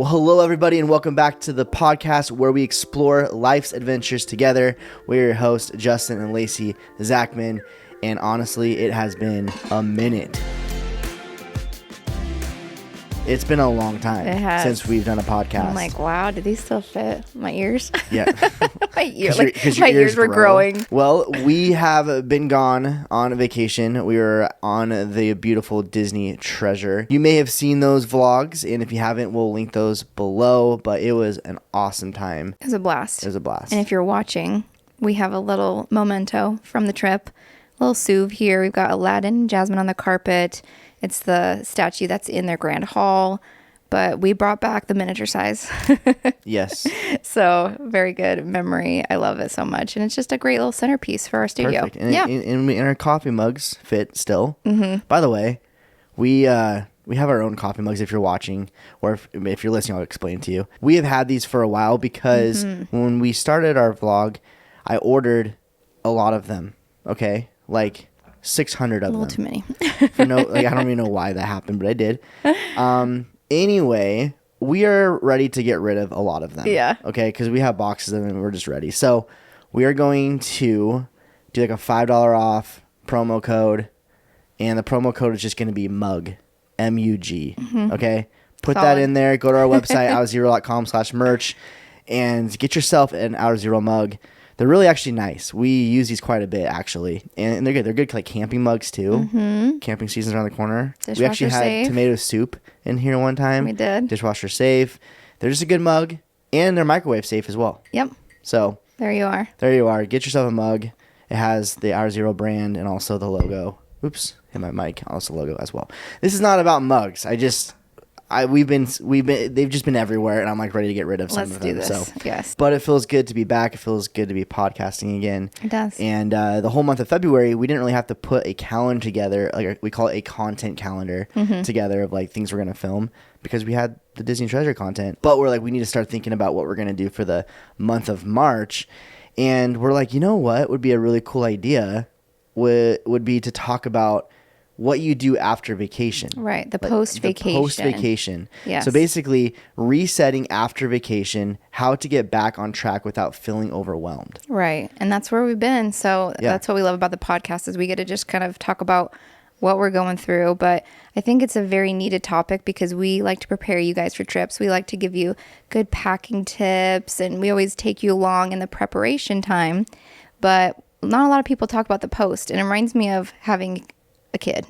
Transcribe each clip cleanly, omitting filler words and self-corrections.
Well, hello, everybody, and welcome back to the podcast where we explore life's adventures together. We're your hosts, Justin and Lacey Zachman, and honestly, it has been a minute. It's been a long time since we've done a podcast. I'm like, wow, do these still fit my ears? Yeah. my ears were growing. Well, we have been gone on vacation. We were on the beautiful Disney Treasure. You may have seen those vlogs, and if you haven't, we'll link those below, but it was an awesome time. It was a blast. It was a blast. And if you're watching, we have a little memento from the trip. A little souv here. We've got Aladdin and Jasmine on the carpet. It's the statue that's in their grand hall, but we brought back the miniature size. Yes. So very good memory. I love it so much. And it's just a great little centerpiece for our studio. Perfect. And, and our coffee mugs fit still. Mm-hmm. By the way, we have our own coffee mugs if you're watching, or if you're listening, I'll explain it to you. We have had these for a while because when we started our vlog, I ordered a lot of them. Okay. Like 600 of them. A little too many. I don't even know why that happened, but I did. Anyway, we are ready to get rid of a lot of them. Yeah. Okay, because we have boxes of them and we're just ready. So we are going to do like a $5 off promo code, and the promo code is just going to be MUG, M-U-G. Mm-hmm. Okay, put that in there. Go to our website, ourzero.com/merch, and get yourself an Outer Zero mug. They're really actually nice. We use these quite a bit, actually. And they're good. They're good like camping mugs, too. Mm-hmm. Camping season's around the corner. Dishwasher we actually had safe. Tomato soup in here one time. We did. Dishwasher safe. They're just a good mug. And they're microwave safe as well. Yep. So there you are. There you are. Get yourself a mug. It has the Outer Zero brand and also the logo. Oops. Hit my mic. Also logo as well. This is not about mugs. They've just been everywhere, and I'm like ready to get rid of some of them. Let's do this. So, yes. But it feels good to be back. It feels good to be podcasting again. It does. And the whole month of February, we didn't really have to put a calendar together, like we call it a content calendar together of like things we're gonna film because we had the Disney Treasure content. But we're like, we need to start thinking about what we're gonna do for the month of March, and we're like, you know what would be a really cool idea would be to talk about what you do after vacation. Right, the post-vacation. Post-vacation. Yes. So basically, resetting after vacation, how to get back on track without feeling overwhelmed. Right, and that's where we've been. So that's what we love about the podcast is we get to just kind of talk about what we're going through. But I think it's a very needed topic because we like to prepare you guys for trips. We like to give you good packing tips, and we always take you along in the preparation time. But not a lot of people talk about the post, and it reminds me of having a kid.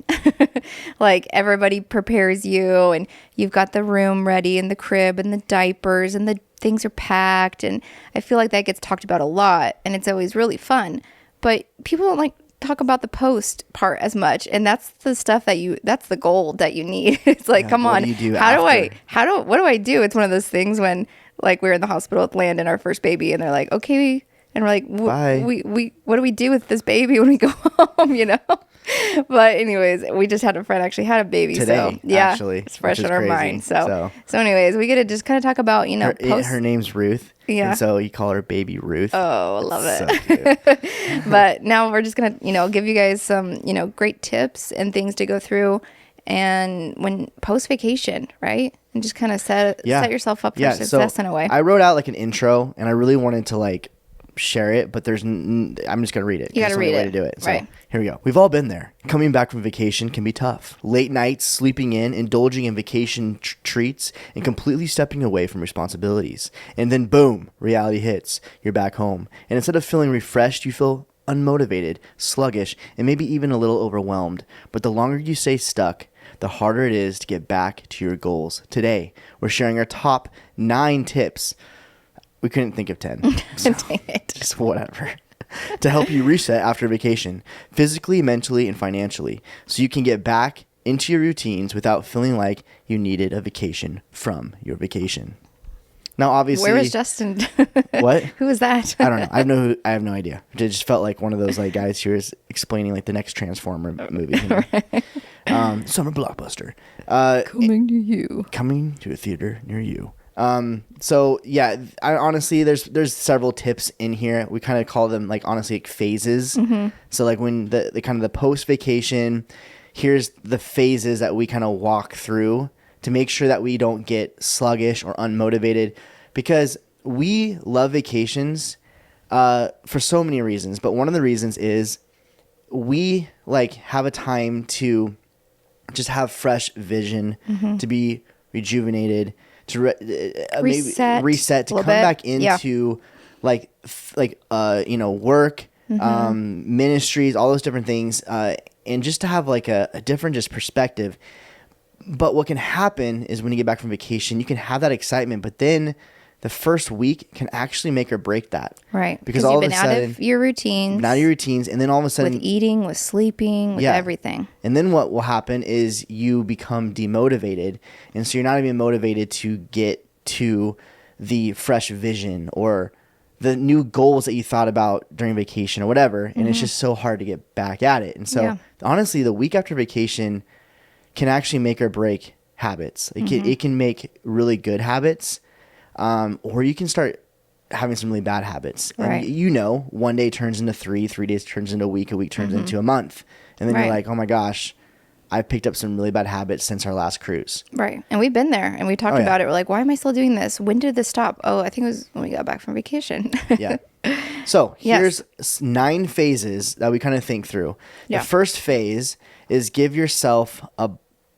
Like everybody prepares you and you've got the room ready and the crib and the diapers and the things are packed, and I feel like that gets talked about a lot and it's always really fun, but people don't like talk about the post part as much, and that's the stuff that's the gold that you need. It's like, come on, what do I do? It's one of those things when like we were in the hospital with Landon, our first baby, and they're like, okay, and we're like, we what do we do with this baby when we go home, you know? But anyways, we just had a friend actually had a baby today. So yeah, actually, it's fresh on our mind. So anyways, we get to just kind of talk about her name's Ruth. Yeah. And so you call her Baby Ruth. Oh, I love it. So cute. But now we're just gonna give you guys some great tips and things to go through, and when post vacation, right, and just kind of set yourself up for success in a way. I wrote out like an intro, and I really wanted to like share it, but I'm just gonna read it. You gotta read it. Way to do it. So right. Here we go. We've all been there. Coming back from vacation can be tough. Late nights, sleeping in, indulging in vacation treats, and completely stepping away from responsibilities. And then boom, reality hits. You're back home, and instead of feeling refreshed, you feel unmotivated, sluggish, and maybe even a little overwhelmed. But the longer you stay stuck, the harder it is to get back to your goals. Today, we're sharing our top 9 tips. We couldn't think of 10. So Dang it. just whatever. To help you reset after vacation, physically, mentally, and financially, so you can get back into your routines without feeling like you needed a vacation from your vacation. Now, obviously, where was Justin? What? Who was that? I don't know. I have no idea. It just felt like one of those like guys who was explaining like the next Transformer movie. Right. Summer blockbuster. Coming to you. Coming to a theater near you. So yeah, I honestly, there's several tips in here. We kind of call them like, honestly, like phases. Mm-hmm. So like when the kind of the post vacation, here's the phases that we kind of walk through to make sure that we don't get sluggish or unmotivated, because we love vacations for so many reasons. But one of the reasons is we like have a time to just have fresh vision, to be rejuvenated, to reset, to come back into work, ministries, all those different things, and just to have like a different just perspective. But what can happen is when you get back from vacation, you can have that excitement, but then the first week can actually make or break that. Right. Because all of a sudden, out of your routines. And then all of a sudden, with eating, with sleeping, with everything. And then what will happen is you become demotivated. And so you're not even motivated to get to the fresh vision or the new goals that you thought about during vacation or whatever. And it's just so hard to get back at it. And so honestly, the week after vacation can actually make or break habits. It can make really good habits. Or you can start having some really bad habits. Right. And one day turns into 3 days turns into a week turns into a month. And then you're like, oh my gosh, I've picked up some really bad habits since our last cruise. Right. And we've been there and we talked about it. We're like, why am I still doing this? When did this stop? Oh, I think it was when we got back from vacation. Yeah. So here's 9 phases that we kind of think through. The first phase is give yourself a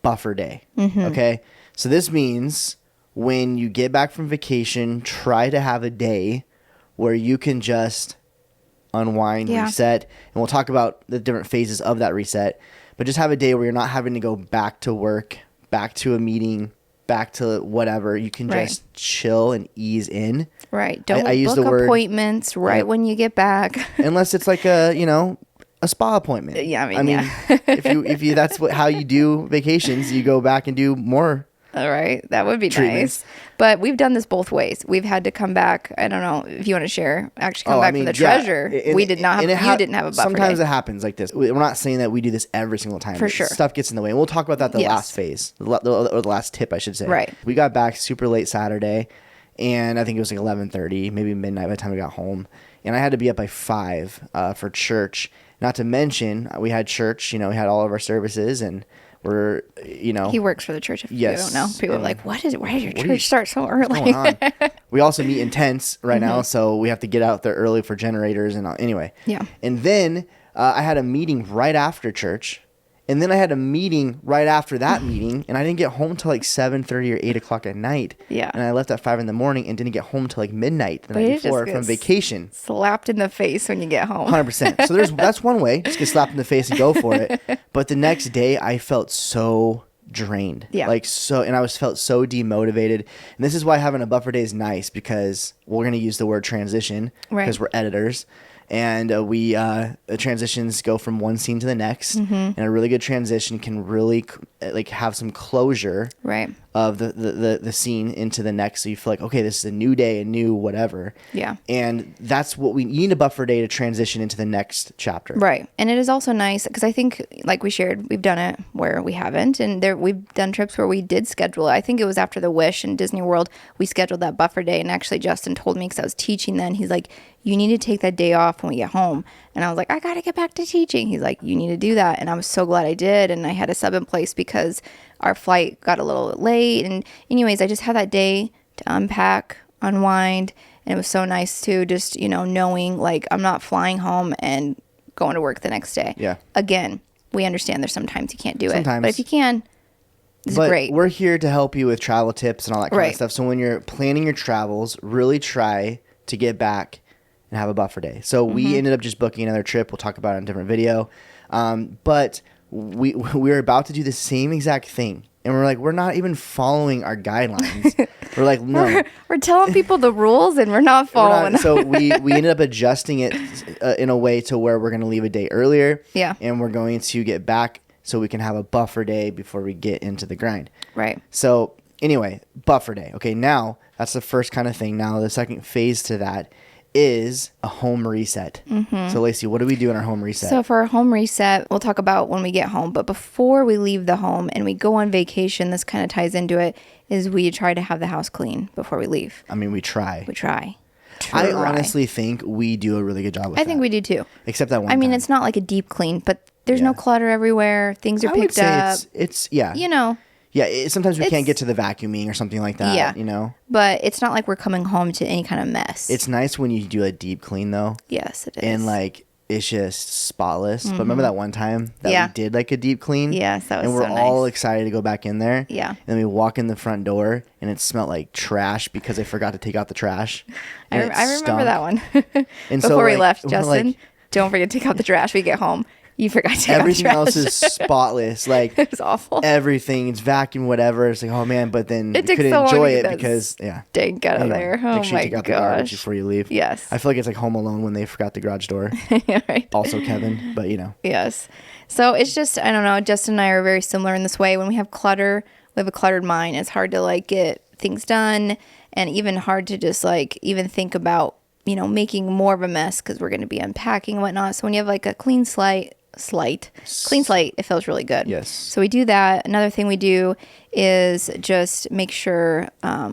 buffer day. Okay. So this means when you get back from vacation, try to have a day where you can just unwind, reset. And we'll talk about the different phases of that reset. But just have a day where you're not having to go back to work, back to a meeting, back to whatever. You can just chill and ease in. Right. Don't book appointments when you get back. Unless it's like a spa appointment. Yeah, I mean if you that's how you do vacations, you go back and do more. All right. That would be nice. But we've done this both ways. We've had to come back. I don't know if you want to share. Actually, come back from the treasure. We did not have, you didn't have a buffer Sometimes day. It happens like this. We're not saying that we do this every single time. For sure. Stuff gets in the way. And we'll talk about that the last phase, or the last tip, I should say. Right. We got back super late Saturday, and I think it was like 11:30, maybe midnight by the time we got home. And I had to be up by 5 for church. Not to mention, we had church. We had all of our services, and he works for the church. If you don't know, people are like, why did your church start so early? What's going on? We also meet in tents right now, so we have to get out there early for generators and all. Anyway. Yeah. And then I had a meeting right after church, and then I had a meeting right after that meeting, and I didn't get home till like 7:30 or 8 o'clock at night. Yeah. And I left at 5 in the morning and didn't get home till like midnight the night before from vacation. Slapped in the face when you get home. 100%. So that's one way. Just get slapped in the face and go for it. But the next day I felt so drained. Yeah. And I felt so demotivated. And this is why having a buffer day is nice, because we're going to use the word transition because we're editors. And the transitions go from one scene to the next, and a really good transition can really have some closure of the scene into the next, so you feel like, okay, this is a new day, a new whatever. Yeah. And that's what you need, a buffer day to transition into the next chapter. Right. And it is also nice because I think, like we shared, we've done it where we haven't, and we've done trips where we did schedule it. I think it was after the Wish in Disney World, we scheduled that buffer day, and actually Justin told me, because I was teaching then, he's like, you need to take that day off when we get home. And I was like, I got to get back to teaching. He's like, you need to do that. And I was so glad I did. And I had a sub in place because our flight got a little late. And anyways, I just had that day to unpack, unwind. And it was so nice too, just, knowing like I'm not flying home and going to work the next day. Yeah. Again, we understand there's sometimes you can't do it. But if you can, it's great. We're here to help you with travel tips and all that kind of stuff. So when you're planning your travels, really try to get back and have a buffer day. So we ended up just booking another trip. We'll talk about it in a different video. But we were about to do the same exact thing. And we're like, we're not even following our guidelines. We're like, no. We're telling people the rules and we're not following. So we ended up adjusting it in a way to where we're going to leave a day earlier. Yeah. And we're going to get back so we can have a buffer day before we get into the grind. Right. So anyway, buffer day. Okay, now that's the first kind of thing. Now the second phase to that is a home reset. So Lacey, what do we do in our home reset? So for our home reset, we'll talk about when we get home, but before we leave the home and we go on vacation, this kind of ties into it, is we try to have the house clean before we leave. I mean, we try. I honestly think we do a really good job with that. I think we do too. Except that one time. It's not like a deep clean, but there's no clutter everywhere. Things are picked up. It's yeah. Yeah, sometimes we can't get to the vacuuming or something like that, Yeah. you know? But it's not like we're coming home to any kind of mess. It's nice when you do a deep clean, though. Yes, it is. And, like, it's just spotless. But remember that one time that we did, like, a deep clean? Yes, that was and we're so nice. all excited to go back in there. Yeah. And then we walk in the front door, and it smelled like trash because I forgot to take out the trash. I remember that one. And Before we left, we're Justin, don't forget to take out the trash when you get home. You forgot to take out the everything trash. else is spotless. Like, it was awful. Everything. It's vacuum, whatever. It's like, oh, man. But then we couldn't so long enjoy to it get that because, yeah. Dank out of Anyway, there. Oh, make sure my you take out the garbage gosh. before you leave. Yes. I feel like it's like Home Alone when they forgot the garage door. Right. Also Kevin, but you know. Yes. So it's just, I don't know. Justin and I are very similar in this way. When we have clutter, we have a cluttered mind. It's hard to like get things done, and even hard to just like even think about, you know, making more of a mess because we're going to be unpacking and whatnot. So when you have like a clean slate, it feels really good. Yes. So we do that. Another thing we do is just make sure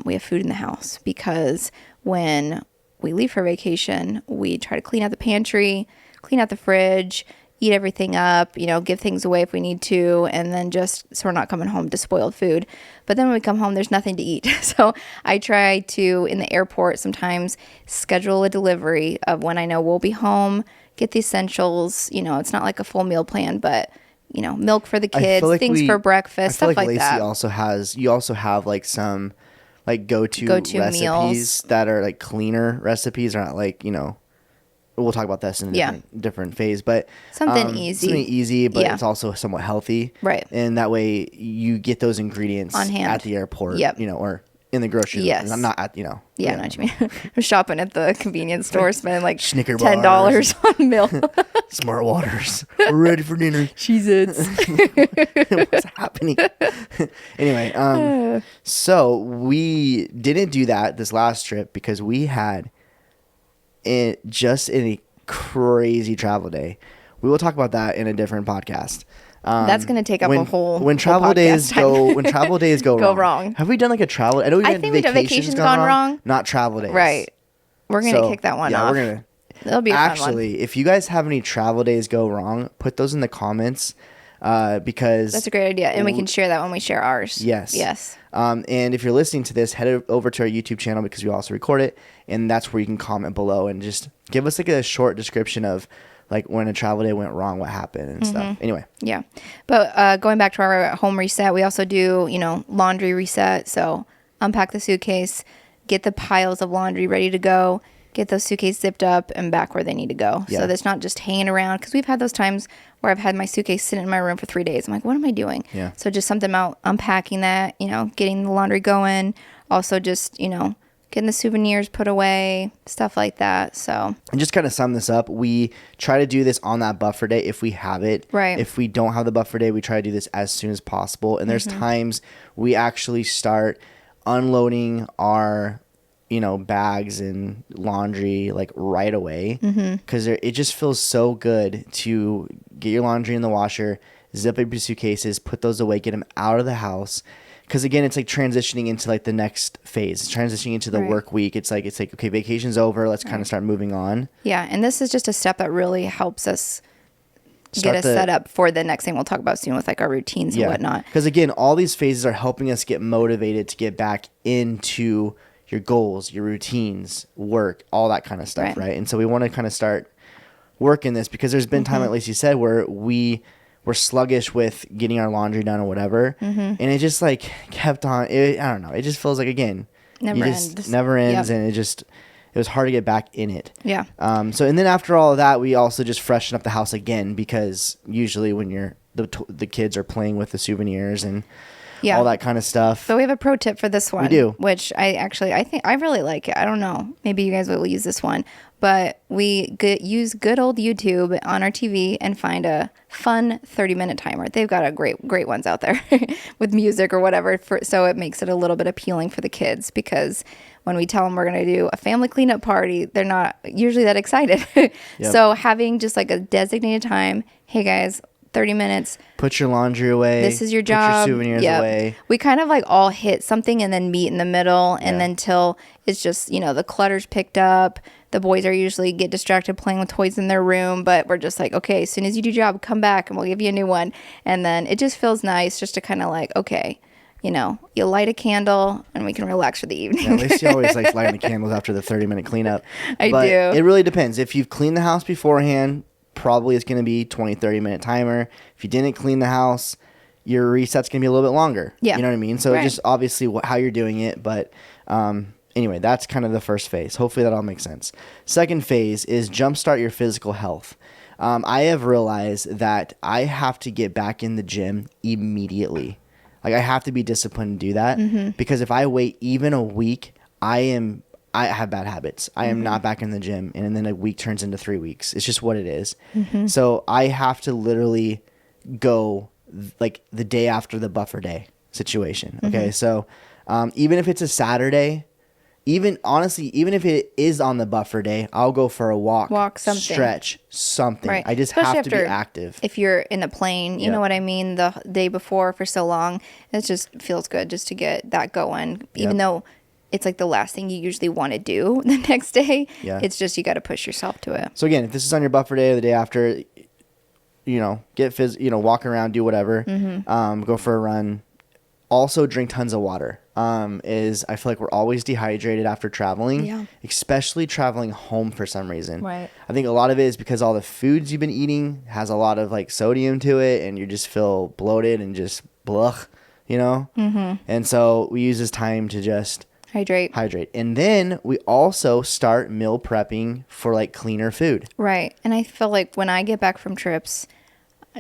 we have food in the house, because when we leave for vacation, we try to clean out the pantry, clean out the fridge, eat everything up, you know, give things away if we need to, and then just so we're not coming home to spoiled food. But then when we come home, there's nothing to eat. So I try to, in the airport, sometimes schedule a delivery of when I know we'll be home, get the essentials. You know, it's not like a full meal plan, but, you know, milk for the kids, like things for breakfast, stuff like Lacey that. you also have like some like go-to recipes meals that are like cleaner recipes, or not like, you know, we'll talk about this in a different phase, but something easy, but it's also somewhat healthy, right? And that way you get those ingredients on hand at the airport, you know, or in the grocery yes store. Not at, you know, I know what you mean. I'm shopping at the convenience store, spending like Snicker $10 on milk. Smart waters. We're ready for dinner. Cheez-Its. What's happening? Anyway, so we didn't do that this last trip because we had just a crazy travel day. We will talk about that in a different podcast. That's going to take up a whole when travel days go when travel days go wrong. Have we done like a travel? I know I think we've done vacations gone wrong. Not travel days. Right. We're going to kick that one off. We're gonna. It'll be a fun one. Actually, if you guys have any travel days go wrong, put those in the comments. Because that's a great idea, and we can share that when we share ours. Yes. And if you're listening to this, head over to our YouTube channel because we also record it, and that's where you can comment below and just give us like a short description of like when a travel day went wrong, what happened and stuff. Anyway. Yeah. But going back to our home reset, we also do, you know, laundry reset. So unpack the suitcase, get the piles of laundry ready to go, get those suitcases zipped up and back where they need to go. Yeah. So that's not just hanging around, because we've had those times where I've had my suitcase sitting in my room for 3 days. I'm like, what am I doing? Yeah. So just something about unpacking that, you know, getting the laundry going. Also just, you know, getting the souvenirs put away, stuff like that. So, and just kind of sum this up, we try to do this on that buffer day if we have it. Right. If we don't have the buffer day, we try to do this as soon as possible. And there's times we actually start unloading our, you know, bags and laundry like right away, because it just feels so good to get your laundry in the washer, zip up your suitcases, put those away, get them out of the house. Because again, it's like transitioning into like the next phase. It's transitioning into the work week. It's like okay, vacation's over. Let's kind of start moving on. Yeah, and this is just a step that really helps us get us set up for the next thing we'll talk about soon with like our routines and whatnot. Because again, all these phases are helping us get motivated to get back into your goals, your routines, work, all that kind of stuff, right? And so we want to kind of start working this, because there's been time, like Lacey said, where we're sluggish with getting our laundry done or whatever, and it just like kept on. I don't know. It just feels like, again, never ends, and it was hard to get back in it. Yeah. So and then after all of that, we also just freshen up the house again, because usually when the kids are playing with the souvenirs and all that kind of stuff. So we have a pro tip for this one. We do. Which I think I really like it. I don't know. Maybe you guys will use this one. But we use good old YouTube on our TV and find a fun 30-minute timer. They've got great ones out there with music or whatever. So it makes it a little bit appealing for the kids, because when we tell them we're going to do a family cleanup party, they're not usually that excited. So having just like a designated time, hey guys, 30 minutes. Put your laundry away. This is your job. Put your souvenirs away. We kind of like all hit something and then meet in the middle. And then till it's just, you know, the clutter's picked up. The boys are usually get distracted playing with toys in their room. But we're just like, okay, as soon as you do your job, come back and we'll give you a new one. And then it just feels nice just to kind of like, okay, you light a candle and we can relax for the evening. Yeah, Lacey always likes lighting the candles after the 30-minute cleanup. I but do. It really depends. If you've cleaned the house beforehand, probably it's going to be 20, 30-minute timer. If you didn't clean the house, your reset's going to be a little bit longer. Yeah. You know what I mean? So Right. just obviously how you're doing it. But anyway, that's kind of the first phase. Hopefully that all makes sense. Second phase is jumpstart your physical health. I have realized that I have to get back in the gym immediately. Like I have to be disciplined to do that because if I wait even a week, I have bad habits. I am not back in the gym, and then a week turns into 3 weeks. It's just what it is. So I have to literally go like the day after the buffer day situation. Okay, so even if it's a Saturday, even if it is on the buffer day, I'll go for a walk, something, stretch, something. Right. I just Especially have to be active. If you're in the plane, you know what I mean, the day before for so long, it just feels good just to get that going, even though it's like the last thing you usually want to do the next day. Yeah. It's just you got to push yourself to it. So again, if this is on your buffer day or the day after, walk around, do whatever, go for a run. Also drink tons of water. I feel like we're always dehydrated after traveling, especially traveling home for some reason. Right. I think a lot of it is because all the foods you've been eating has a lot of like sodium to it, and you just feel bloated and just blech, And so we use this time to just hydrate. And then we also start meal prepping for like cleaner food. Right. And I feel like when I get back from trips,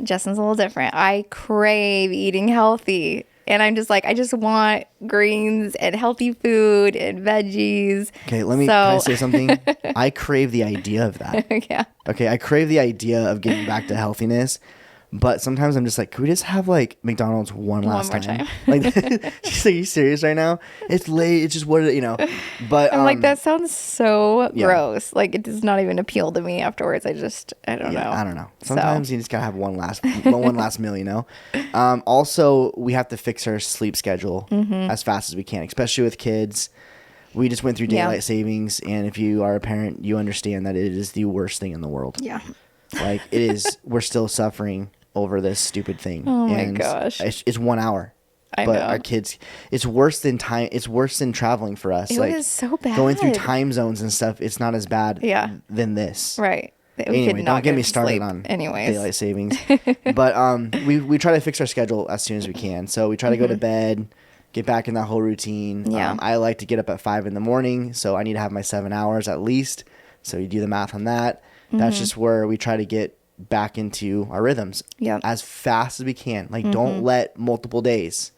Justin's a little different. I crave eating healthy. And I'm just like, I just want greens and healthy food and veggies. Okay, can I say something? I crave the idea of that. Yeah. Okay, I crave the idea of getting back to healthiness. But sometimes I'm just like, can we just have like McDonald's one last time? Like, she's like, are you serious right now? It's late. It's just what But I'm like, that sounds so gross. Like, it does not even appeal to me afterwards. I don't know. I don't know. Sometimes you just gotta have one last meal. Also, we have to fix our sleep schedule as fast as we can, especially with kids. We just went through daylight savings, and if you are a parent, you understand that it is the worst thing in the world. Yeah. Like it is. We're still suffering over this stupid thing. Oh my gosh. It's 1 hour. I know. Our kids, it's worse than time. It's worse than traveling for us. It was so bad. Going through time zones and stuff. It's not as bad than this. Right. Anyway, don't get me started on daylight savings. But we try to fix our schedule as soon as we can. So we try to go to bed, get back in that whole routine. Yeah. I like to get up at 5 a.m, so I need to have my 7 hours at least. So you do the math on that. That's just where we try to get back into our rhythms as fast as we can. Like don't let multiple days,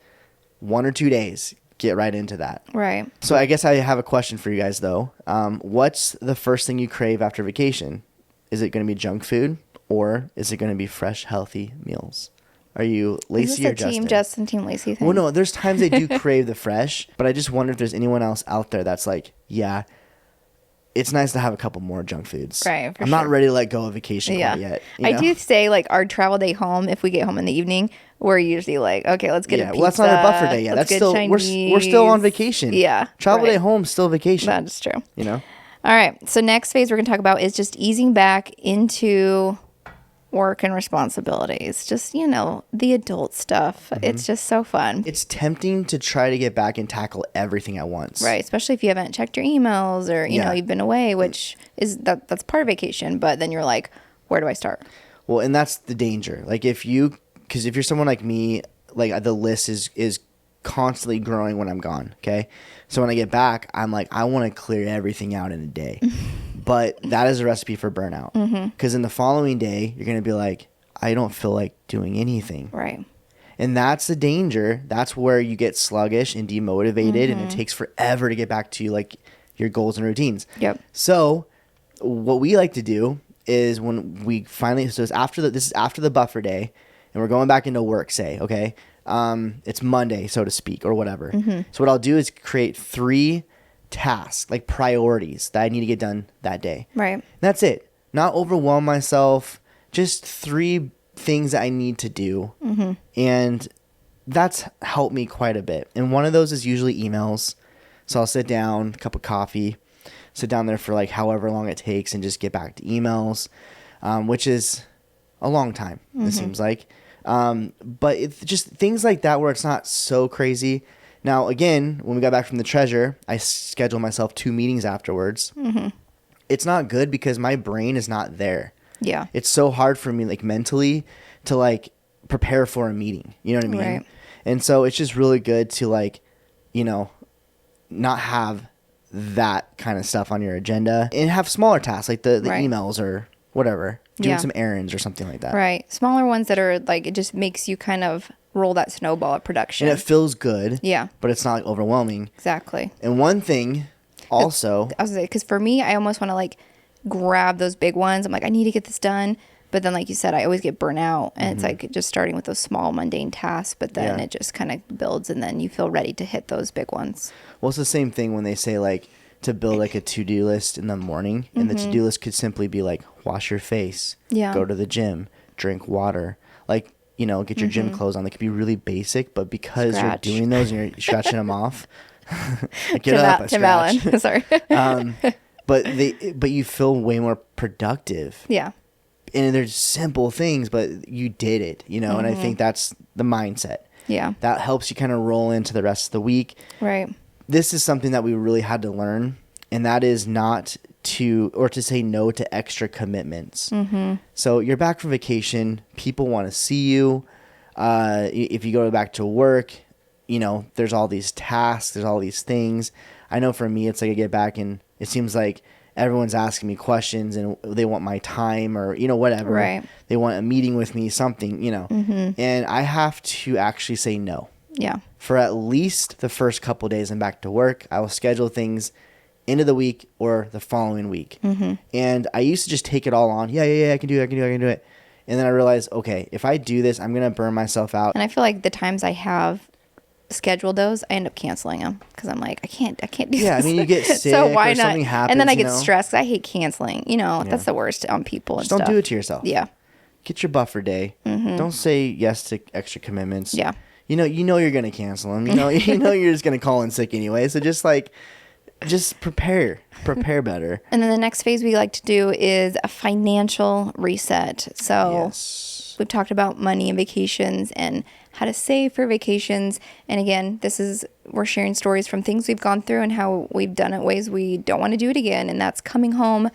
1 or 2 days, get right into that. Right. So I guess I have a question for you guys though. What's the first thing you crave after vacation? Is it going to be junk food or is it going to be fresh, healthy meals? Are you Lacey or Justin? Team Justin, Team Lacey thing? Well, no, there's times they do crave the fresh, but I just wonder if there's anyone else out there that's like, yeah, it's nice to have a couple more junk foods. Right, I'm not ready to let go of vacation quite yet. I do say like our travel day home, if we get home in the evening, we're usually like, okay, let's get a pizza. Well, that's not a buffer day yet. That's still we're still on vacation. Yeah. Travel day home, still vacation. That's true. All right. So next phase we're going to talk about is just easing back into work and responsibilities. Just, the adult stuff. It's just so fun. It's tempting to try to get back and tackle everything at once. Right. Especially if you haven't checked your emails or, you've been away, which is that's part of vacation. But then you're like, where do I start? Well, and that's the danger. Like because if you're someone like me, like the list is constantly growing when I'm gone. Okay. So when I get back, I'm like, I want to clear everything out in a day. But that is a recipe for burnout. Because in the following day, you're going to be like, I don't feel like doing anything. Right. And that's the danger. That's where you get sluggish and demotivated, and it takes forever to get back to like your goals and routines. Yep. So what we like to do is when we finally, so this is after the buffer day, and we're going back into work, say, okay, it's Monday, so to speak, or whatever. So what I'll do is create 3 tasks, like priorities that I need to get done that day. Right. And that's it. Not overwhelm myself. Just 3 things that I need to do. And that's helped me quite a bit. And one of those is usually emails. So I'll sit down, a cup of coffee, sit down there for like however long it takes and just get back to emails, which is a long time, it seems like. But it's just things like that where it's not so crazy. Now, again, when we got back from the treasure, I scheduled myself 2 meetings afterwards. Mm-hmm. It's not good because my brain is not there. Yeah. It's so hard for me, like, mentally to, like, prepare for a meeting. You know what I mean? Right. And so it's just really good to, like, you know, not have that kind of stuff on your agenda and have smaller tasks like the right. emails or whatever, doing some errands or something like that. Right. Smaller ones that are like, it just makes you kind of roll that snowball of production. And it feels good. Yeah. But it's not like overwhelming. Exactly. And one thing also, I was gonna say, because for me, I almost want to like grab those big ones. I'm like, I need to get this done. But then, like you said, I always get burnt out. And it's like just starting with those small, mundane tasks. But then it just kind of builds. And then you feel ready to hit those big ones. Well, it's the same thing when they say, like, to build, like, a to-do list in the morning. And the to-do list could simply be, like, wash your face. Yeah. Go to the gym. Drink water. Like, you know, get your gym clothes on. They could be really basic. But because you're doing those and you're scratching them off. Get up, I Tim Allen. Sorry. But you feel way more productive. Yeah. And they're simple things, but you did it, you know, and I think that's the mindset. Yeah. That helps you kind of roll into the rest of the week. Right. This is something that we really had to learn, and that is not to say no to extra commitments. Mm-hmm. So you're back from vacation. People want to see you. If you go back to work, you know, there's all these tasks, there's all these things. I know for me, it's like I get back and it seems like everyone's asking me questions and they want my time or, you know, whatever. Right. They want a meeting with me, something, you know. Mm-hmm. And I have to actually say no. Yeah. For at least the first couple of days I'm back to work, I will schedule things into the week or the following week. Mm-hmm. And I used to just take it all on. Yeah, I can do it. And then I realized, okay, if I do this, I'm going to burn myself out. And I feel like the times I have scheduled those, I end up canceling them because I'm like, I can't do this. Yeah, I mean, you get sick so why or not? Something happens. And then I get stressed 'cause I hate canceling. You know, Yeah. that's the worst on people and just don't stuff. do it to yourself. Yeah. Get your buffer day. Mm-hmm. Don't say yes to extra commitments. Yeah. You know you're going to cancel them. You know you're just going to call in sick anyway. So just prepare better. And then the next phase we like to do is a financial reset. So we've talked about money and vacations and how to save for vacations. And again, we're sharing stories from things we've gone through and how we've done it ways we don't want to do it again. And that's coming home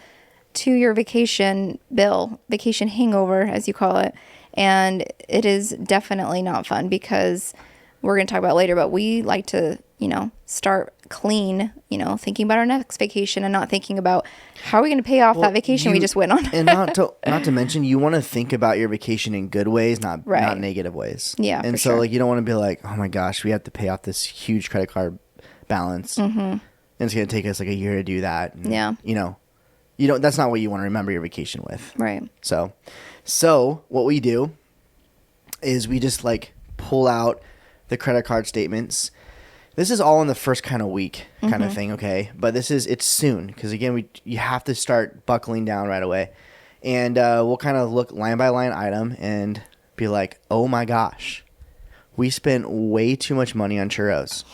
to your vacation bill, vacation hangover, as you call it. And it is definitely not fun because we're going to talk about it later, but we like to, you know, start clean, you know, thinking about our next vacation and not thinking about how are we going to pay off that vacation we just went on. And not to mention, you want to think about your vacation in good ways, not negative ways. Yeah. And so like you don't want to be like, oh my gosh, we have to pay off this huge credit card balance. Mm-hmm. And it's going to take us like a year to do that. And, you know, that's not what you want to remember your vacation with. Right. So what we do is we just like pull out the credit card statements. This is all in the first kind of week kind of thing, okay? But it's soon because again, you have to start buckling down right away. And we'll kind of look line by line item and be like, oh my gosh, we spent way too much money on churros.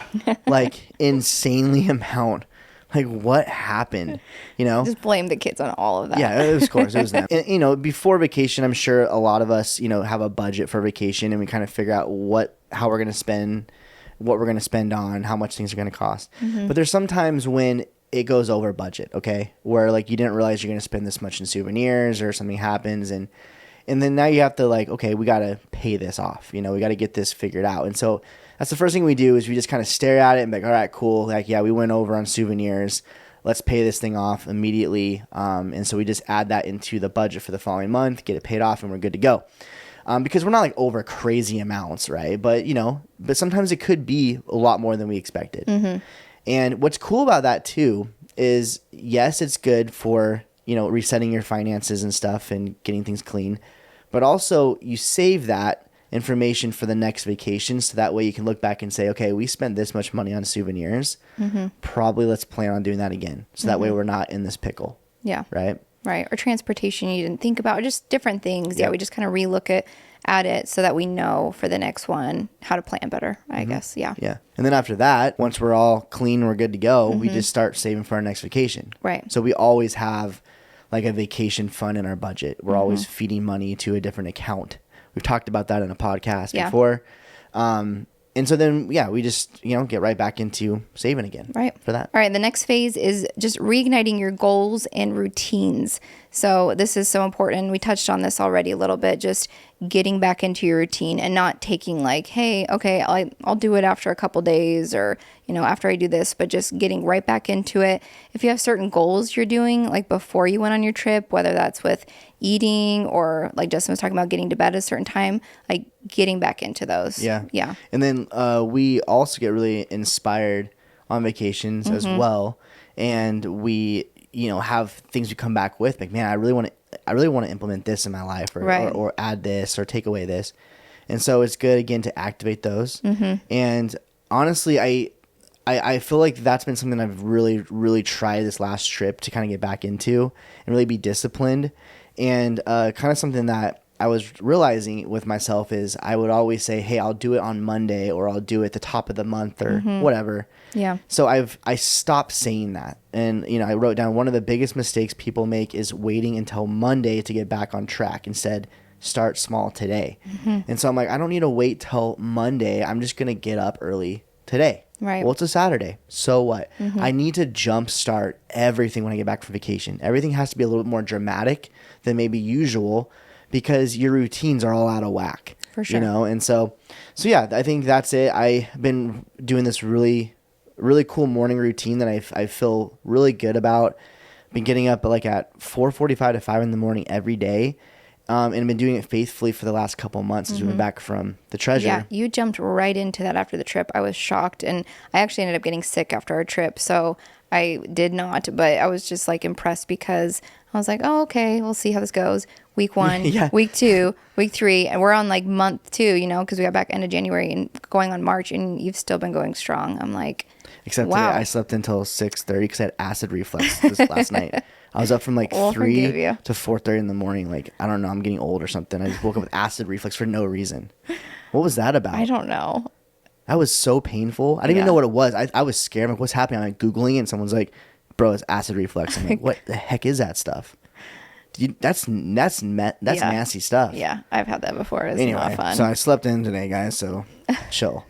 Like insanely amount. Like, what happened? You know? Just blame the kids on all of that. Yeah, of course. It was them. And, you know, before vacation, I'm sure a lot of us, you know, have a budget for vacation and we kind of figure out how we're going to spend, what we're going to spend on, how much things are going to cost. Mm-hmm. But there's sometimes when it goes over budget, okay? Where, like, you didn't realize you're going to spend this much in souvenirs or something happens and then now you have to, like, okay, we got to pay this off. You know, we got to get this figured out. And so that's the first thing we do is we just kind of stare at it and be like, all right, cool. Like, yeah, we went over on souvenirs. Let's pay this thing off immediately. And so we just add that into the budget for the following month, get it paid off, and we're good to go. Because we're not like over crazy amounts, right? But, you know, sometimes it could be a lot more than we expected. Mm-hmm. And what's cool about that too is, yes, it's good for, you know, resetting your finances and stuff and getting things clean. But also you save that information for the next vacation. So that way you can look back and say, okay, we spent this much money on souvenirs. Mm-hmm. Probably let's plan on doing that again. So that way we're not in this pickle. Yeah. Right. Right. Or transportation you didn't think about, just different things. Yeah. We just kind of relook at it so that we know for the next one how to plan better, I guess. Yeah. Yeah. And then after that, once we're all clean, we're good to go, we just start saving for our next vacation. Right. So we always have like a vacation fund in our budget. We're always feeding money to a different account We've talked about that in a podcast before. And so then, we just, get right back into saving again. Right. For that. All right. The next phase is just reigniting your goals and routines. So this is so important. We touched on this already a little bit, just getting back into your routine and not taking like, hey, okay, I'll do it after a couple days or, after I do this, but just getting right back into it. If you have certain goals you're doing, like before you went on your trip, whether that's with eating or like Justin was talking about getting to bed at a certain time, like getting back into those. Yeah. Yeah. And then we also get really inspired on vacations as well. And we, have things we come back with. Like, man, I really want to implement this in my life or add this or take away this. And so it's good, again, to activate those. And honestly, I feel like that's been something I've really, really tried this last trip to kind of get back into and really be disciplined. And kind of something that I was realizing with myself is I would always say, hey, I'll do it on Monday or I'll do it at the top of the month or whatever. Yeah. So I stopped saying that. And, I wrote down one of the biggest mistakes people make is waiting until Monday to get back on track. Instead, start small today. And so I'm like, I don't need to wait till Monday. I'm just going to get up early today. Right. Well, it's a Saturday. So what? I need to jumpstart everything when I get back from vacation. Everything has to be a little bit more dramatic than maybe usual because your routines are all out of whack. For sure. And so yeah, I think that's it. I've been doing this really, really cool morning routine that I feel really good about. Been getting up at 4:45 to 5 in the morning every day. And I've been doing it faithfully for the last couple of months since we've been back from the treasure. Yeah, you jumped right into that after the trip. I was shocked, and I actually ended up getting sick after our trip, so I did not, but I was just like impressed because I was like, oh, okay, we'll see how this goes. Week 1, week 2, week 3, and we're on like month 2, because we got back end of January and going on March, and you've still been going strong. I'm like, except wow. Today I slept until 6:30 because I had acid reflux this last night. I was up from 3 to 4:30 in the morning. Like, I don't know, I'm getting old or something. I just woke up with acid reflux for no reason. What was that about? I don't know. That was so painful. I didn't even know what it was. I was scared. I'm like, what's happening? I'm like Googling it and someone's like, bro, it's acid reflux. I'm like, what the heck is that stuff? That's nasty stuff. Yeah, I've had that before. It's not fun. So I slept in today, guys, so chill.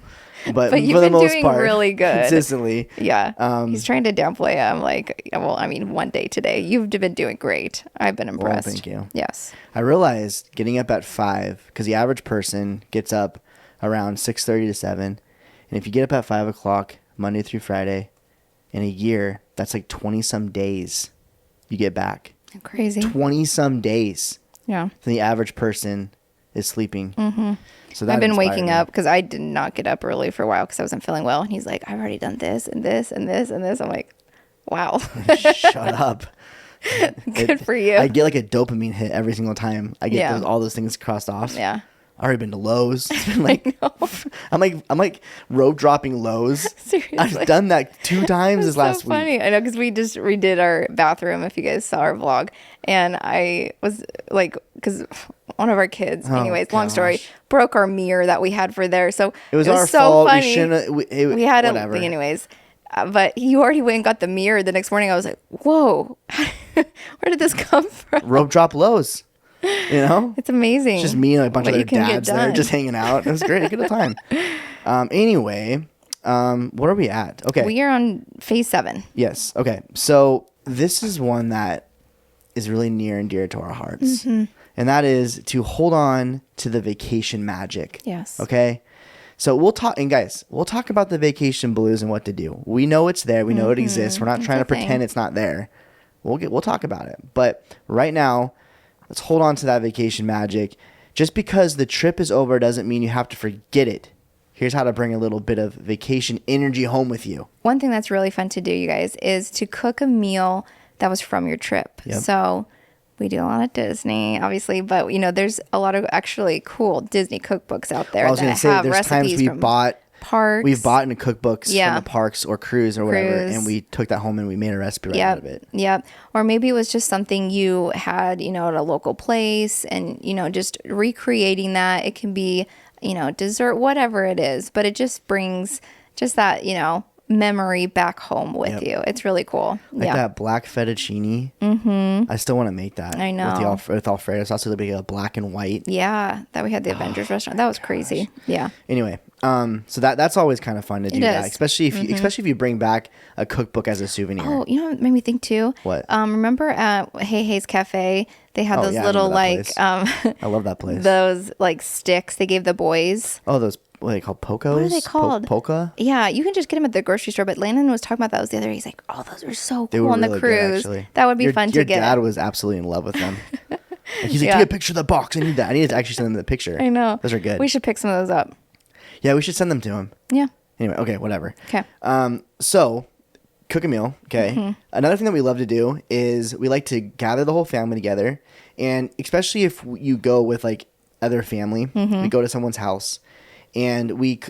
But you've for the been most doing part, really good. Consistently. Yeah. He's trying to downplay it. I'm like, well, I mean, one day today. You've been doing great. I've been impressed. Well, thank you. Yes. I realized getting up at 5, because the average person gets up around 6:30 to 7. And if you get up at 5 o'clock, Monday through Friday, in a year, that's like 20-some days you get back. Crazy. 20-some days. Yeah. So the average person is sleeping. So I've been waking up because I did not get up early for a while because I wasn't feeling well. And he's like, I've already done this and this and this and this. I'm like, wow. Shut up. Good for you. I get like a dopamine hit every single time I get all those things crossed off. Yeah. I've already been to Lowe's. It's been like, I'm like rope dropping Lowe's. Seriously. I've done that 2 times this last week. So funny. I know, because we just redid our bathroom, if you guys saw our vlog. And I was like, because one of our kids, anyways, long story, broke our mirror that we had for there. So it was our fault. Funny. We shouldn't. We had whatever. Anyways. But you already went and got the mirror the next morning. I was like, whoa, where did this come from? Rope drop Lowe's. It's amazing. It's just me and a bunch of other dads there just hanging out. It was great. Good time. Anyway, what are we at? Okay. We are on phase 7. Yes. Okay. So this is one that is really near and dear to our hearts. And that is to hold on to the vacation magic. Yes. Okay. So we'll talk about the vacation blues and what to do. We know it's there. We know it exists. We're not trying to pretend it's not there. We'll talk about it. But right now, let's hold on to that vacation magic. Just because the trip is over doesn't mean you have to forget it. Here's how to bring a little bit of vacation energy home with you. One thing that's really fun to do, you guys, is to cook a meal that was from your trip. Yep. So we do a lot of Disney, obviously, but there's a lot of actually cool Disney cookbooks out there. I was going to say, there's times we bought parks. We've bought into cookbooks from the parks or cruise or whatever, and we took that home and we made a recipe out of it. Yep. Or maybe it was just something you had, at a local place, and, just recreating that. It can be, dessert, whatever it is, but it just brings just that, memory back home with you. It's really cool. Like that black fettuccine. Mm-hmm. I still want to make that. I know. With Alfredo sauce, it'll be a black and white. Yeah, that we had the Avengers restaurant. That was crazy. Yeah. Anyway, so that's always kind of fun to do that, is. especially if you bring back a cookbook as a souvenir. Oh, you know what made me think too? What? Remember at Hey Hey's Cafe, they had those I little remember that like place. I love that place. those like sticks they gave the boys. Oh, those, what are they called? Pocos? What are they called? Polka? Yeah, you can just get them at the grocery store. But Landon was talking about those the other day. He's like, "Oh, those are so They cool were on the really cruise. good, actually. That would be fun to get." Your dad was absolutely in love with them. Like, he's like, Yeah. take a picture of the box. I need that. I need to actually send him the picture. I know. Those are good. We should pick some of those up. Yeah, we should send them to him. Yeah. Anyway, okay, whatever. Okay. So cook a meal. Okay. Mm-hmm. Another thing that we love to do is we like to gather the whole family together, and especially if you go with like other family, Mm-hmm. we go to someone's house, and we,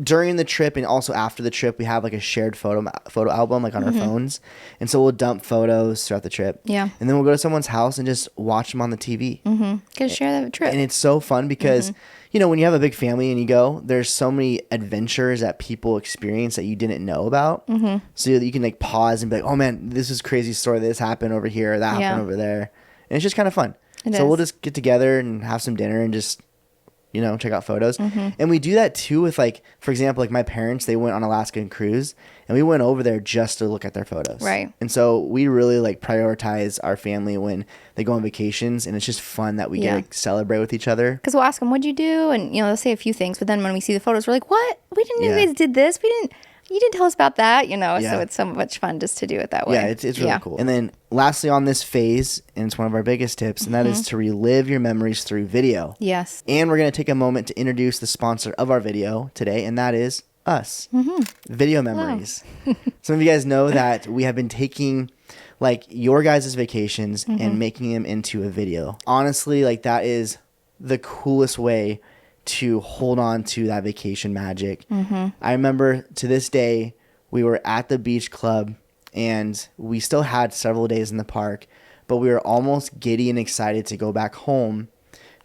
during the trip and also after the trip, we have like a shared photo album like on our phones, and so we'll dump photos throughout the trip. Mm-hmm. Yeah. And then we'll go to someone's house and just watch them on the TV. Mm-hmm. Get to share that trip. And it's so fun because, when you have a big family and you go, there's so many adventures that people experience that you didn't know about. Mm-hmm. So you can like pause and be like, oh man, this is a crazy story. This happened over here. That happened over there. And it's just kind of fun. We'll just get together and have some dinner and just, check out photos. And we do that too with like, for example, like my parents, they went on Alaskan cruise and we went over there just to look at their photos. Right. And so we really like prioritize our family when they go on vacations, and it's just fun that we get to celebrate with each other. Because we'll ask them, what'd you do? And, they'll say a few things. But then when we see the photos, we're like, what? We didn't know you guys did this. You didn't tell us about that, So it's so much fun just to do it that way. Yeah, it's really cool. And then lastly on this phase, and it's one of our biggest tips, and that is to relive your memories through video. Yes. And we're going to take a moment to introduce the sponsor of our video today, and that is us. Video memories. Some of you guys know that we have been taking like your guys' vacations and making them into a video. Honestly, like that is the coolest way to hold on to that vacation magic. I remember to this day, we were at the beach club and we still had several days in the park, but we were almost giddy and excited to go back home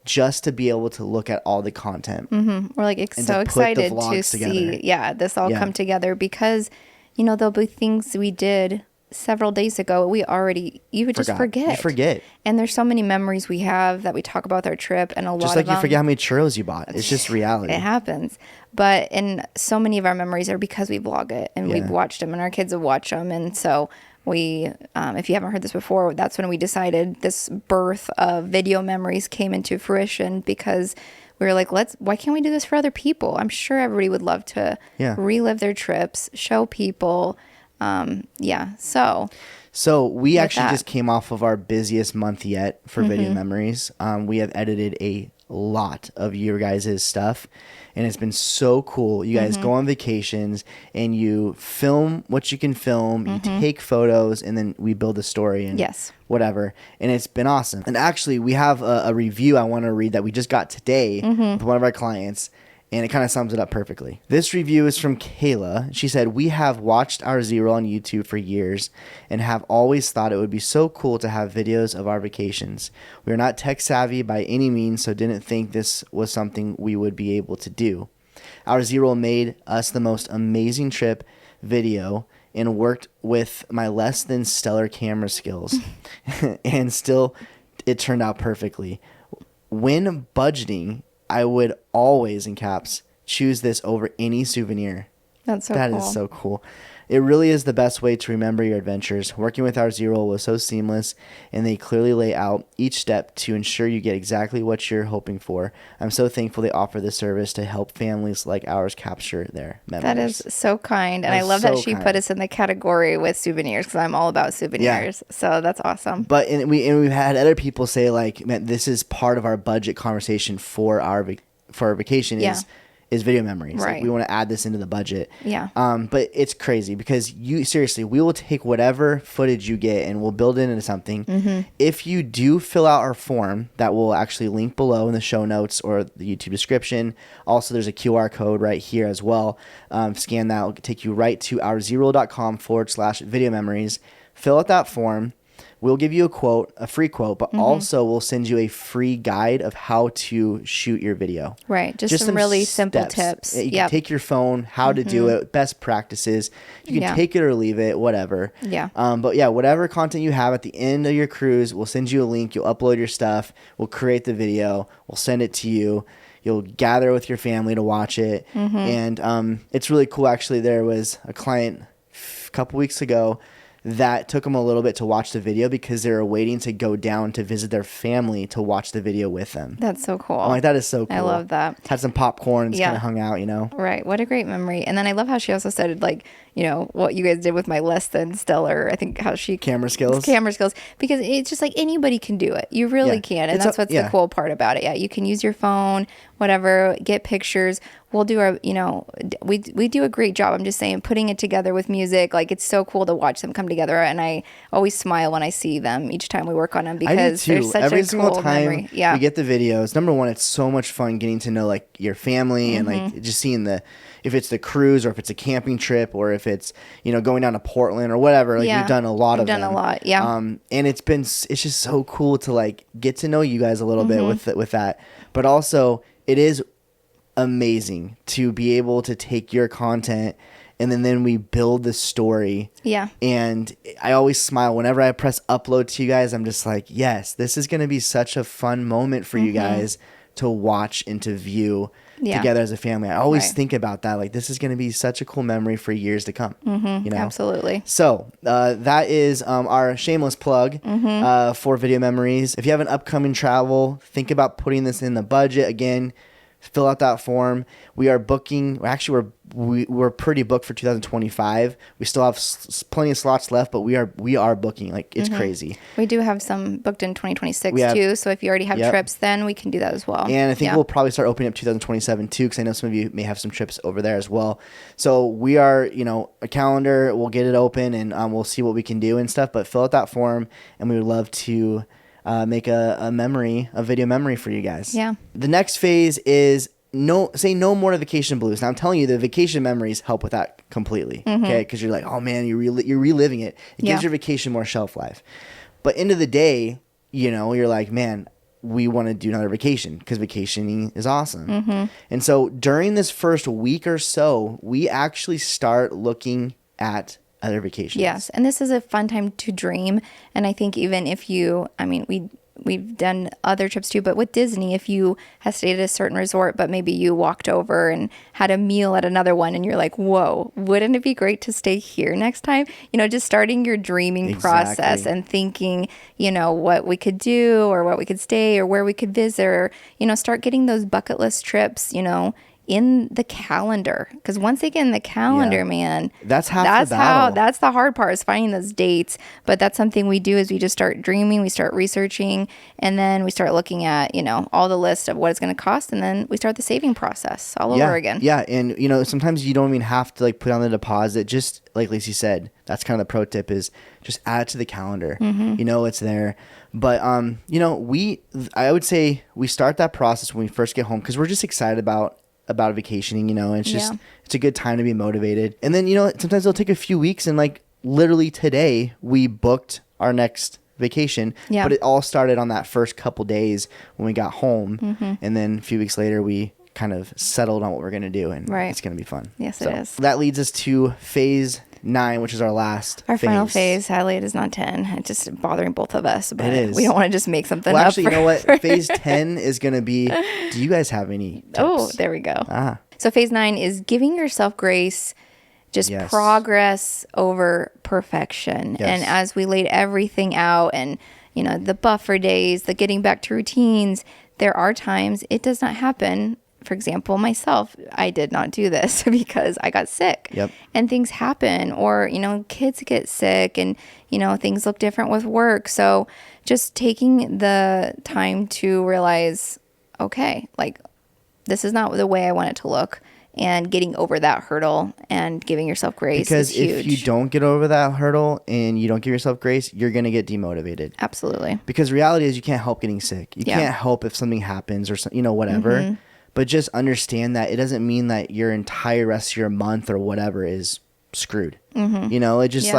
just to be able to look at all the content. We're like so excited to see this all come together because, there'll be things we did several days ago you would just forget. You forget. And there's so many memories we have that we talk about with our trip, and just like you forget how many churros you bought. It's just reality. It happens. And so many of our memories are because we vlog it and we've watched them and our kids have watched them. And so we, if you haven't heard this before, that's when we decided this birth of video memories came into fruition because we were like, why can't we do this for other people? I'm sure everybody would love to relive their trips, show people. So we actually just came off of our busiest month yet for video memories. We have edited a lot of your guys' stuff, and it's been so cool. You guys go on vacations and you film what you can film, you take photos, and then we build a story and whatever. And it's been awesome. And actually, we have a review I want to read that we just got today with one of our clients. And it kind of sums it up perfectly. This review is from Kayla. She said, we have watched Our Zero on YouTube for years and have always thought it would be so cool to have videos of our vacations. We are not tech savvy by any means, so didn't think this was something we would be able to do. Our Zero made us the most amazing trip video and worked with my less than stellar camera skills. And still, it turned out perfectly. When budgeting, I would always, in caps, choose this over any souvenir. That's so cool. That is so cool. It really is the best way to remember your adventures. Working with Our Zero was so seamless, and they clearly lay out each step to ensure you get exactly what you're hoping for. I'm so thankful they offer this service to help families like ours capture their memories. That is so kind. And I love that she put us in the category with souvenirs because I'm all about souvenirs. Yeah. So that's awesome. But we've had other people say like, man, this is part of our budget conversation for our vacation is video memories. Right. Like we want to add this into the budget. Yeah. But it's crazy because we will take whatever footage you get and we'll build it into something. If you do fill out our form that we'll actually link below in the show notes or the YouTube description. Also, there's a QR code right here as well. Scan that. It'll take you right to ourzero.com/video memories. Fill out that form. we'll give you a free quote, but also we'll send you a free guide of how to shoot your video. Right. Just some really simple tips. You can take your phone, how to do it, best practices. You can take it or leave it, whatever. Yeah. But yeah, whatever content you have at the end of your cruise, we'll send you a link. You'll upload your stuff. We'll create the video. We'll send it to you. You'll gather with your family to watch it. And it's really cool. Actually, there was a client a couple weeks ago that took them a little bit to watch the video because they were waiting to go down to visit their family to watch the video with them. That's so cool. I'm like, that is so cool. I love that. Had some popcorn and just kind of hung out, Right. What a great memory. And then I love how she also said, like, what you guys did with my less than stellar, I think how she... Camera skills. Because it's just like anybody can do it. You really can. And that's what's the cool part about it. Yeah. You can use your phone, whatever, get pictures. We'll do our, we do a great job. I'm just saying, putting it together with music. Like, it's so cool to watch them come together. And I always smile when I see them each time we work on them because they're such Every a single cool time memory. Yeah. we get the videos. Number one, it's so much fun getting to know like your family and like just seeing if it's the cruise or if it's a camping trip or if it's, going down to Portland or whatever. Like we've done a lot of them. We've done a lot. Yeah. And it's just so cool to like get to know you guys a little bit with that. But also it is amazing to be able to take your content and then we build the story. Yeah. And I always smile whenever I press upload to you guys. I'm just like, yes, this is going to be such a fun moment for you guys to watch and to view together as a family. I always think about that. Like, this is going to be such a cool memory for years to come. Absolutely. So that is our shameless plug for video memories. If you have an upcoming travel, think about putting this in the budget. Again, fill out that form. We are booking. Actually, we're pretty booked for 2025. We still have plenty of slots left, but we are booking. Like, it's crazy. We do have some booked in 2026 too. So if you already have trips, then we can do that as well. And I think we'll probably start opening up 2027 too, because I know some of you may have some trips over there as well. So we are, a calendar. We'll get it open and we'll see what we can do and stuff. But fill out that form, and we would love to make a video memory for you guys. Yeah. The next phase is no more to vacation blues. Now I'm telling you, the vacation memories help with that completely. Okay. Because you're like, oh man, you're reliving it. It gives your vacation more shelf life. But end of the day, you're like, man, we want to do another vacation because vacationing is awesome. And so during this first week or so, we actually start looking at other vacations. Yes. And this is a fun time to dream. And I think even if we've done other trips too, but with Disney, if you have stayed at a certain resort, but maybe you walked over and had a meal at another one and you're like, whoa, wouldn't it be great to stay here next time? Just starting your dreaming process and thinking, what we could do or what we could stay or where we could visit or, start getting those bucket list trips, in the calendar, because once they get in the calendar, man, that's the battle. That's the hard part, is finding those dates. But that's something we do, is we just start dreaming, we start researching, and then we start looking at all the list of what it's going to cost, and then we start the saving process all over again. And sometimes you don't even have to put on the deposit. Just like Lacey said, that's kind of the pro tip, is just add it to the calendar. It's there. But I would say we start that process when we first get home, because we're just excited about vacationing, and it's just it's a good time to be motivated. And then sometimes it'll take a few weeks, and literally today we booked our next vacation, but it all started on that first couple days when we got home, and then a few weeks later we kind of settled on what we're going to do, and it's going to be fun. Yes, it is. That leads us to phase 9, which is our final phase. Sadly, it is not 10. It's just bothering both of us, but it is. We don't want to just make something up. Actually, you know what? Phase 10 is going to be, do you guys have any tips? Oh, there we go. So phase 9 is giving yourself grace, just progress over perfection. And as we laid everything out, and the buffer days, the getting back to routines, there are times it does not happen. For example, myself, I did not do this because I got sick, and things happen, or, kids get sick, and, things look different with work. So just taking the time to realize, okay, this is not the way I want it to look, and getting over that hurdle and giving yourself grace is huge. Because if you don't get over that hurdle and you don't give yourself grace, you're going to get demotivated. Absolutely. Because reality is, you can't help getting sick. You can't help if something happens or, whatever. But just understand that it doesn't mean that your entire rest of your month or whatever is screwed. It's just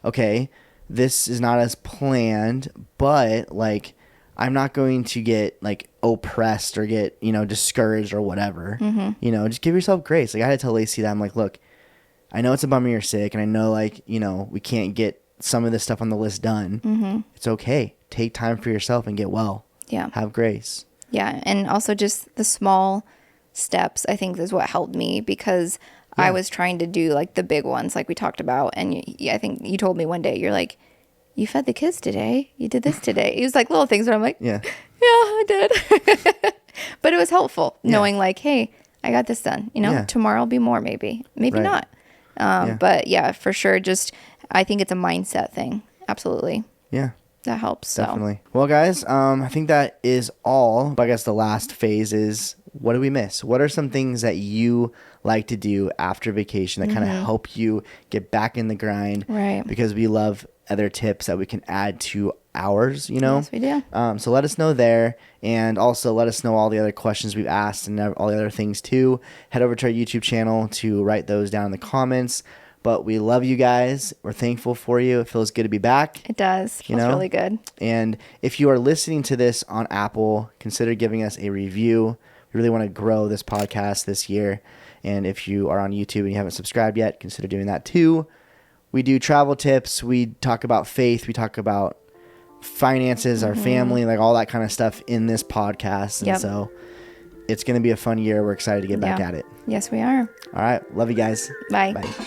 okay, this is not as planned, but like I'm not going to get like oppressed or get, you know, discouraged or whatever. You know, just give yourself grace. Like I had to tell Lacey that I'm like, look, I know it's a bummer you're sick, and I know like, you know, we can't get some of this stuff on the list done. It's okay. Take time for yourself and get well. Yeah. Have grace. Yeah. And also just the small steps, I think, is what helped me, because I was trying to do like the big ones like we talked about. And I think you told me one day, you're like, you fed the kids today. You did this today. It was like little things where I'm like, yeah, I did. But it was helpful knowing like, hey, I got this done. You know, tomorrow will be more, maybe not. But yeah, for sure. Just, I think it's a mindset thing. Absolutely. Yeah. That helps. Definitely. Well, guys, I think that is all. But I guess the last phase is, what do we miss? What are some things that you like to do after vacation that kind of help you get back in the grind? Right. Because we love other tips that we can add to ours, you know? Yes, we do. So let us know there. And also let us know all the other questions we've asked and all the other things too. Head over to our YouTube channel to write those down in the comments. But we love you guys. We're thankful for you. It feels good to be back. It does. It feels really good. And if you are listening to this on Apple, consider giving us a review. We really want to grow this podcast this year. And if you are on YouTube and you haven't subscribed yet, consider doing that too. We do travel tips. We talk about faith. We talk about finances, our family, like all that kind of stuff in this podcast. And so it's going to be a fun year. We're excited to get back at it. Yes, we are. All right. Love you guys. Bye. Bye.